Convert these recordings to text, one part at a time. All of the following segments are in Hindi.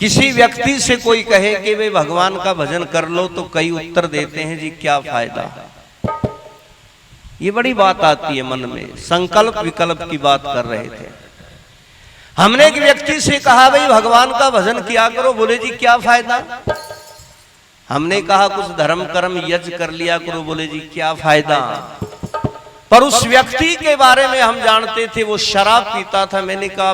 किसी व्यक्ति से कोई कहे कि वे भगवान का भजन कर लो तो कई उत्तर देते हैं जी क्या फायदा। ये बड़ी बात आती है मन में, संकल्प विकल्प की बात कर रहे थे। हमने एक व्यक्ति से कहा भाई भगवान का भजन किया करो, बोले जी क्या फायदा। हमने कहा कुछ धर्म कर्म यज्ञ कर लिया करो, बोले जी क्या फायदा। पर उस व्यक्ति के बारे में हम जानते थे वो शराब पीता था। मैंने कहा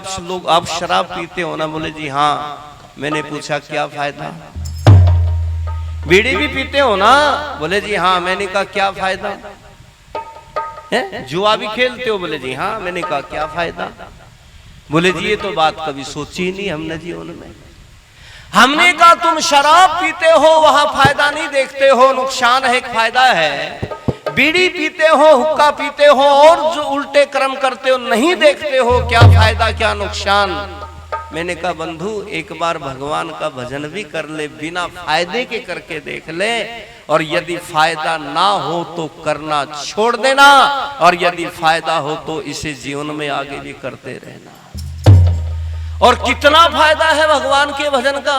आप शराब पीते हो ना, बोले जी हाँ। मैंने पूछा क्या फायदा। बीड़ी भी पीते हो ना, बोले जी हाँ। मैंने कहा क्या फायदा है। जुआ भी खेलते हो, बोले जी हाँ। मैंने कहा क्या फायदा। बोले जी ये तो बात कभी सोची ही नहीं हमने जीवन में। हमने कहा तुम शराब पीते हो वहां फायदा नहीं देखते हो, नुकसान है, एक फायदा है। बीड़ी पीते हो, हुक्का पीते हो और जो उल्टे कर्म करते हो नहीं देखते हो क्या फायदा क्या नुकसान। मैंने कहा बंधु एक बार भगवान का भजन भी कर ले, बिना फायदे के करके देख ले, और यदि फायदा ना हो तो करना छोड़ देना, और यदि फायदा हो तो इसे जीवन में आगे भी करते रहना। और कितना फायदा है भगवान के भजन का,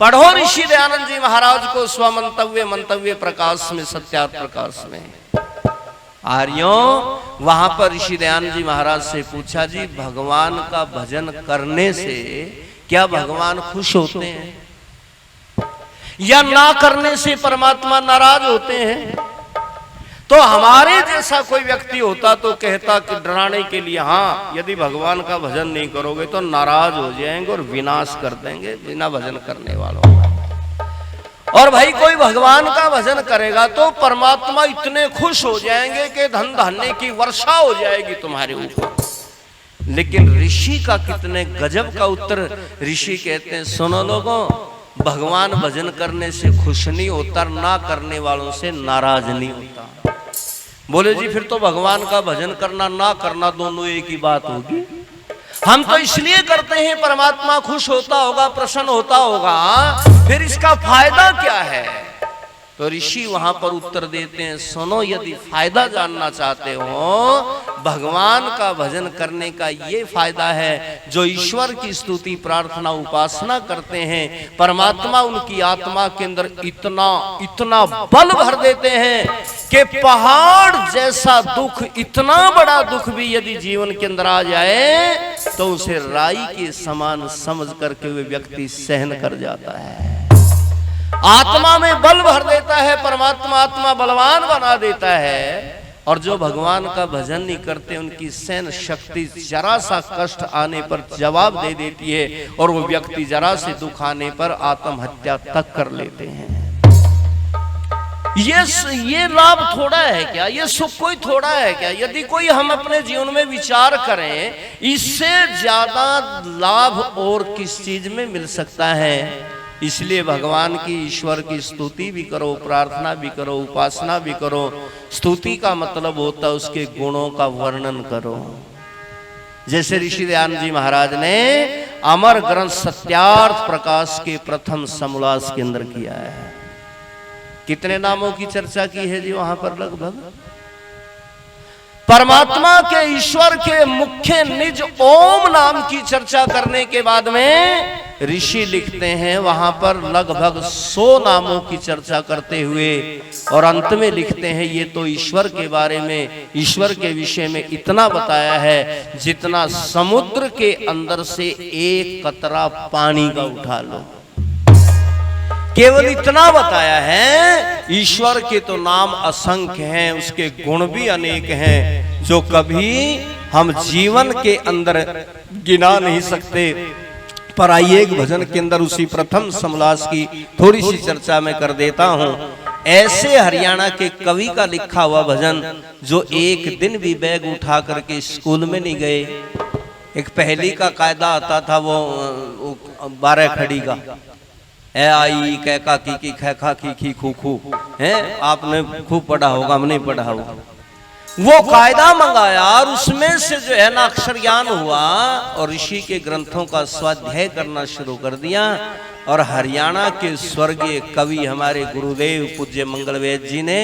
पढ़ो ऋषि दयानंद जी महाराज को मंतव्य प्रकाश में, सत्यार्थ प्रकाश में। आर्यों वहां पर ऋषि दयानंद जी महाराज से पूछा जी भगवान का भजन करने से क्या भगवान खुश होते हैं या ना करने से परमात्मा नाराज होते हैं। तो हमारे जैसा कोई व्यक्ति होता तो कहता कि डराने के लिए हाँ यदि भगवान का भजन नहीं करोगे तो नाराज हो जाएंगे और विनाश कर देंगे बिना भजन करने वालों का। और भाई कोई भगवान का भजन करेगा तो परमात्मा इतने खुश हो जाएंगे कि धन धान्य की वर्षा हो जाएगी तुम्हारे ऊपर। लेकिन ऋषि का कितने गजब का उत्तर। ऋषि कहते हैं सुनो लोगों, भगवान भजन करने से खुश नहीं होता, ना करने वालों से नाराज नहीं होता। बोले जी फिर तो भगवान का भजन करना ना करना दोनों एक ही बात होगी। हम तो इसलिए करते हैं परमात्मा खुश होता होगा, प्रसन्न होता होगा, फिर इसका फायदा क्या है। तो ऋषि वहां पर उत्तर देते हैं सुनो यदि फायदा जानना चाहते हो भगवान का भजन करने का ये फायदा है, जो ईश्वर की स्तुति प्रार्थना उपासना करते हैं परमात्मा उनकी आत्मा के अंदर इतना बल भर देते हैं कि पहाड़ जैसा दुख, इतना बड़ा दुख भी यदि जीवन के अंदर आ जाए तो उसे राई के समान समझ करके वे व्यक्ति सहन कर जाता है। आत्मा में बल भर देता है परमात्मा, आत्मा बलवान बना देता है। और जो भगवान का भजन नहीं करते उनकी सहन शक्ति जरा सा कष्ट आने पर जवाब दे देती है, और वो व्यक्ति जरा से दुख आने पर आत्महत्या तक कर लेते हैं। ये लाभ थोड़ा है क्या, ये सुख कोई थोड़ा है क्या। यदि कोई हम अपने जीवन में विचार करें इससे ज्यादा लाभ और किस चीज में मिल सकता है। इसलिए भगवान की, ईश्वर की स्तुति भी करो, प्रार्थना भी करो, उपासना भी करो। स्तुति का मतलब होता है उसके गुणों का वर्णन करो। जैसे ऋषि दयानंद जी महाराज ने अमर ग्रंथ सत्यार्थ प्रकाश के प्रथम समोल्लास के अंदर किया है। कितने नामों की चर्चा की है जी वहां पर, लगभग परमात्मा के, ईश्वर के मुख्य निज ओम नाम की चर्चा करने के बाद में ऋषि लिखते हैं वहां पर लगभग 100 नामों की चर्चा करते हुए, और अंत में लिखते हैं ये तो ईश्वर के बारे में, ईश्वर के विषय में इतना बताया है जितना समुद्र के अंदर से एक कतरा पानी का उठा लो। केवल इतना बताया है। ईश्वर के तो नाम असंख्य हैं, उसके गुण भी अनेक हैं जो कभी हम जीवन के अंदर गिना नहीं सकते। पर आइए एक भजन के अंदर उसी प्रथम समोल्लास की थोड़ी सी चर्चा मैं कर देता हूं। ऐसे हरियाणा के कवि का लिखा हुआ भजन जो एक दिन भी बैग उठा करके स्कूल में नहीं गए। एक पहली का कायदा आता था वो 12 खड़ी का, ए आई कै का की खे खा की खू खू है, आपने खूब पढ़ा होगा, हमने पढ़ा होगा। वो कायदा मंगाया और उसमें से जो है ना अक्षर ज्ञान हुआ और ऋषि के ग्रंथों का स्वाध्याय करना शुरू कर दिया। और हरियाणा के स्वर्गीय कवि हमारे गुरुदेव पूज्य मंगलवेद जी ने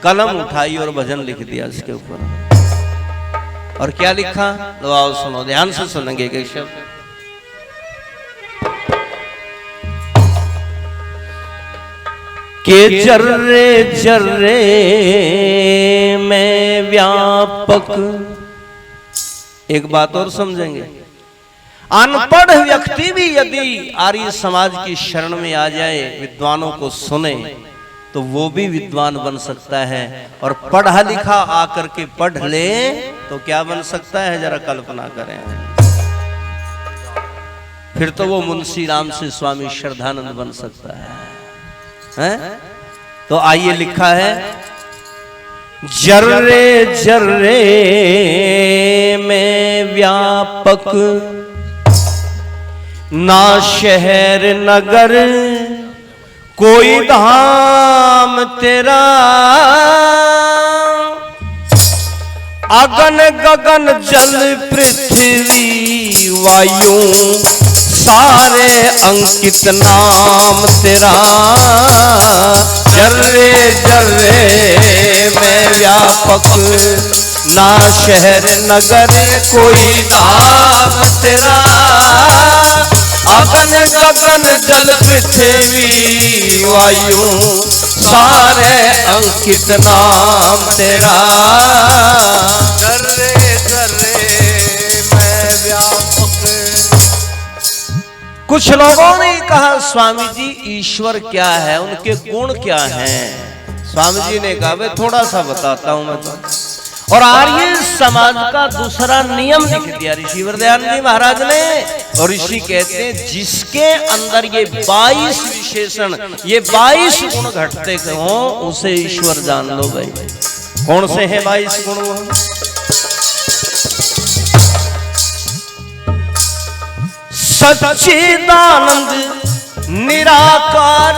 कलम उठाई और भजन लिख दिया इसके ऊपर। और क्या लिखा, लो आओ सुनो, ध्यान से सुनेंगे एक शब्द। के जर्रे जर्रे में व्यापक। एक बात और समझेंगे, अनपढ़ व्यक्ति भी यदि आर्य समाज की शरण में आ जाए, विद्वानों को सुने, तो वो भी विद्वान बन सकता है। और पढ़ा लिखा आकर के पढ़ ले तो क्या बन सकता है, जरा कल्पना करें। फिर तो वो मुंशी राम से स्वामी श्रद्धानंद बन सकता है? तो आइए, लिखा है, जर्रे जर्रे में व्यापक, ना शहर नगर कोई धाम तेरा, अगन गगन जल पृथ्वी वायु सारे अंकित नाम तेरा। जर्रे जर्रे में व्यापक, ना शहर नगर कोई धाम तेरा, अगन गगन जल पृथ्वी वायु सारे अंकित नाम तेरा। जर्रे जर्रे में व्यापक। कुछ लोगों ने कहा, स्वामी जी ईश्वर क्या है, उनके गुण क्या हैं? स्वामी जी ने कहा, वे थोड़ा सा बताता हूं मैं तो। और आर्य समाज का दूसरा नियम लिख दिया ऋषि वरदायन जी महाराज ने। और ऋषि कहते हैं, जिसके अंदर ये 22 विशेषण, ये 22 गुण घटते हों, उसे ईश्वर जान लो भाई। कौन से हैं 22 गुण? सच्चिदानंद निराकार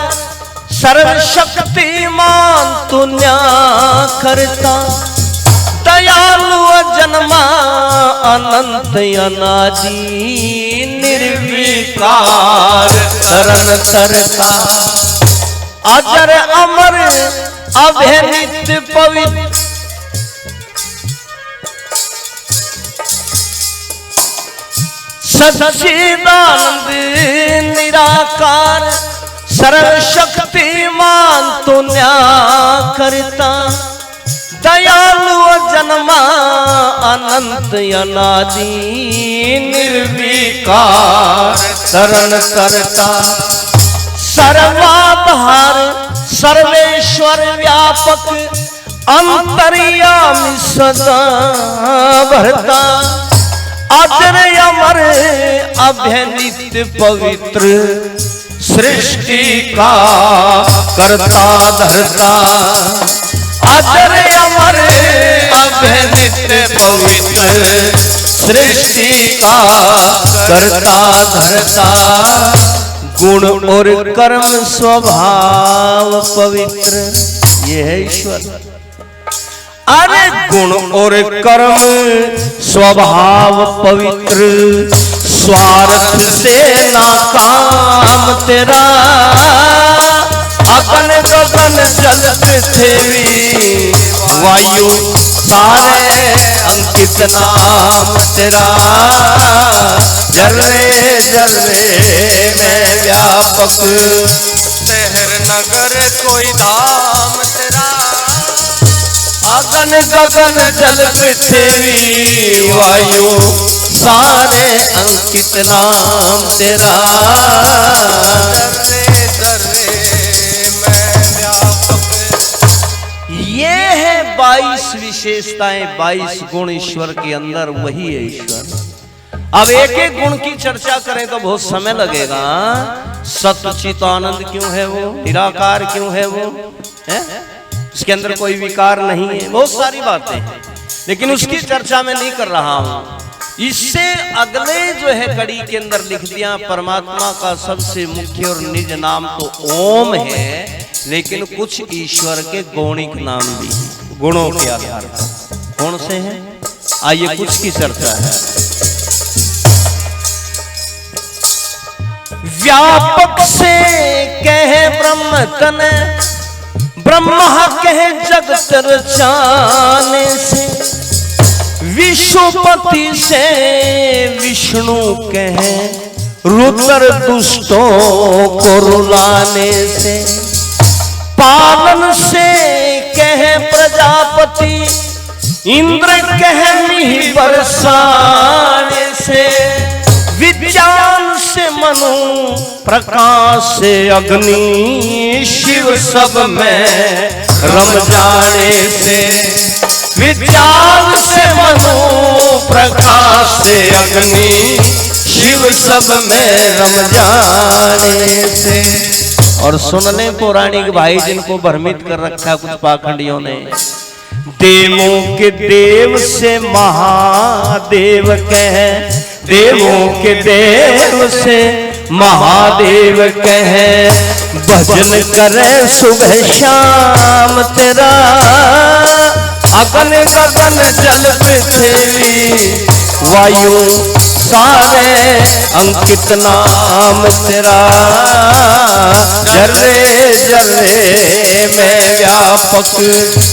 सर्वशक्तिमान तू न्याकर्ता, दयालु अजन्मा अनंत अनादि निर्विकार तरन तरता, अजर अमर अभय नित्य पवित्र, सच्चिदानंद निराकार सर्वशक्तिमान तू न्याकर्ता, दयालु जन्मा अनंत अनादि निर्विकार तरन करता, सर्वाधार सर्वेश्वर व्यापक, अंतर्यामी सदा भरता, अजर अमर अभय नित्य पवित्र, सृष्टि का करता धरता, अजर अमर अभय नित्य पवित्र, सृष्टि का करता धरता, गुण और कर्म स्वभाव पवित्र। ये है ईश्वर। अरे गुण और कर्म स्वभाव पवित्र, स्वार्थ से ना काम तेरा, अगन गगन जल पृथ्वी वायु सारे अंकित नाम तेरा। जर्रे जर्रे में व्यापक, शहर नगर कोई धाम तेरा, अगन गगन जल पृथ्वी वायु सारे अंकित नाम तेरा। जर्रे जर्रे में व्यापक। ये है 22 विशेषताएं, 22 गुण ईश्वर के अंदर, वही है ईश्वर। अब एक एक गुण की चर्चा करें तो बहुत समय लगेगा। सच्चित आनंद क्यों है वो, निराकार क्यों है वो, उसके अंदर कोई विकार नहीं है, बहुत सारी बातें हैं, लेकिन उसकी चर्चा मैं नहीं कर रहा हूं। इससे अगले जो है कड़ी के अंदर लिख दिया, परमात्मा का सबसे मुख्य और निज नाम तो ओम है, लेकिन कुछ ईश्वर के गौणिक नाम भी गुणों के आधार पर। कौन से हैं? आइए कुछ की चर्चा है। व्यापक से कहे ब्रह्म तन, ब्रह्मा कहे जगत रचाने से, विश्वपति से विष्णु कहे रुद्र दुष्टों को रुलाने से, पालन से कहे प्रजापति, इंद्र कहे बरसाने से, विज्ञान से मनु, प्रकाश से अग्नि, शिव सब में रम जाने से। विज्ञान से मनु, प्रकाश से अग्नि, शिव सब में रम जाने से। और सुन ले पौराणिक भाई जिनको भ्रमित कर रखा कुछ पाखंडियों ने, देवों के देव से महादेव कहे, देवों के देव से महादेव कहे, भजन करे सुबह शाम तेरा, अगन गगन जल पृथ्वी वायु सारे अंकित नाम तेरा, जर्रे जर्रे में व्यापक,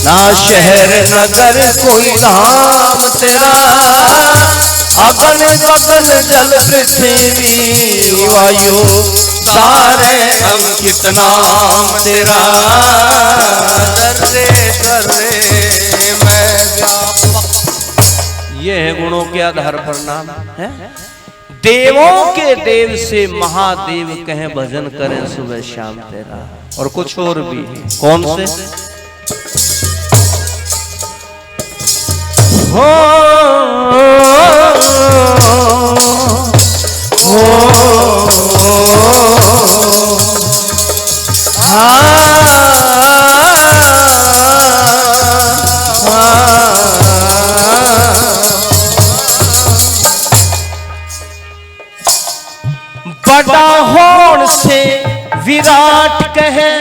ना शहर नगर कोई धाम तेरा, अगन गगन जल पृथ्वी वायु सारे अंकित नाम तेरा, जर्रे जर्रे में व्यापक। ये है गुणों के आधार पर नाम है। देवों के देव से महादेव कहें, भजन करें सुबह शाम तेरा। और कुछ और भी, कौन से? हो बड़ा होण से विराट कहे,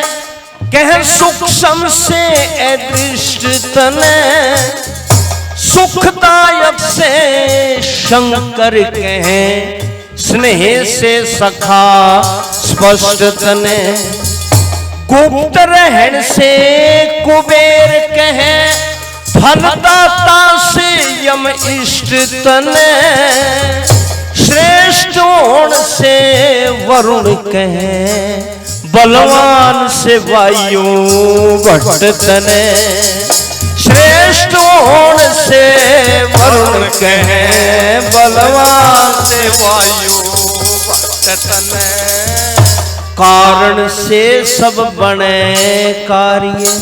कहे सूक्ष्म से अदृष्ट तने, सुखदायक से शंकर कहे, स्नेह से सखा स्पष्ट तने, गुप्त रहन से कुबेर कहे, फलदाता से यम इष्ट तने, श्रेष्ठ ओण से वरुण कहे, बलवान से वायु भट्ट तने, श्रेष्ठ ओण से वरुण कहे, बलवान से वायु भट्ट तने। कारण से सब बने कार्य,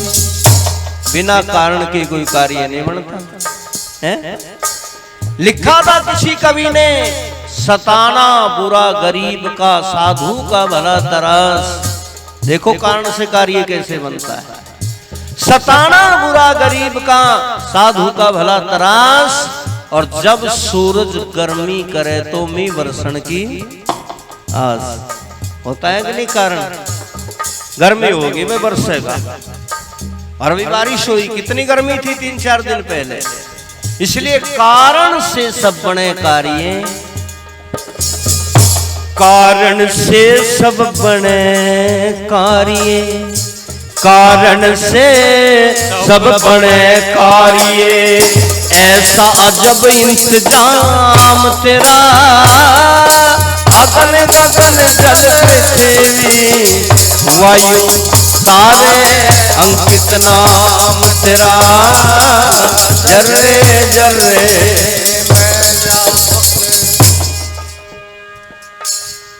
बिना कारण के कोई कार्य नहीं बनता है। लिखा था किसी कवि ने, सताना बुरा गरीब का, साधु का भला तरास। देखो कारण से कार्य कैसे बनता है। सताना बुरा गरीब का, साधु का भला तरास। और जब सूरज गर्मी करे तो मी वर्षण की आस। होता है कि नहीं? कारण गर्मी होगी मैं बरसेगा। और अभी बारिश हुई, कितनी गर्मी थी 3-4 दिन पहले। इसलिए कारण से सब बने कार्य, कारण से सब बने कार्य, कारण से सब बने कार्य, ऐसा अजब इंतजाम तेरा, अगन गगन जल पृथ्वी वायु सारे अंकित नाम तेरा, जर्रे जर्रे।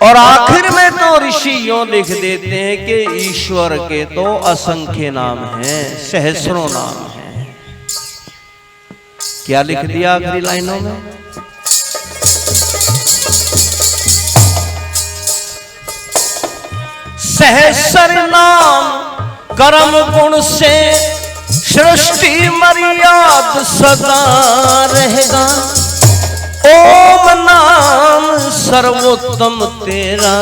और आखिर में तो ऋषि यों लिख देते हैं कि ईश्वर के तो असंख्य नाम हैं, सहस्रों नाम हैं। क्या लिख दिया आखिरी लाइनों में? सहस्र नाम कर्म गुण से सृष्टि मर्याद सदा रहेगा। ओम नाम सर्वोत्तम तेरा,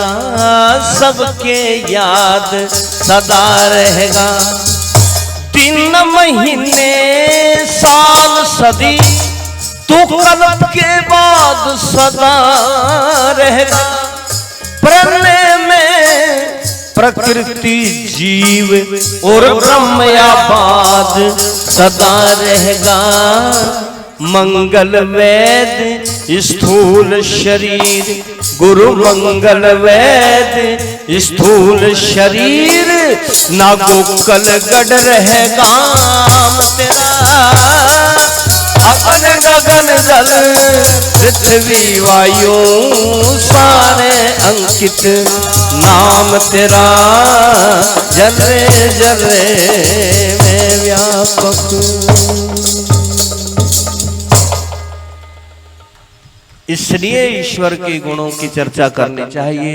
सबके याद सदा रहेगा। दिन महीने साल सदी तू कल्प के बाद सदा रहेगा। प्रलय में प्रकृति जीव और ब्रह्म आबाद सदा रहेगा। मंगल वेद स्थूल शरीर, गुरु मंगल वेद स्थूल शरीर ना गोकल गढ़ रहे गाम तेरा, अपन गगन जल पृथ्वी वायु सारे अंकित नाम तेरा, जले जले में व्यापक। इसलिए ईश्वर के गुणों की चर्चा करनी चाहिए।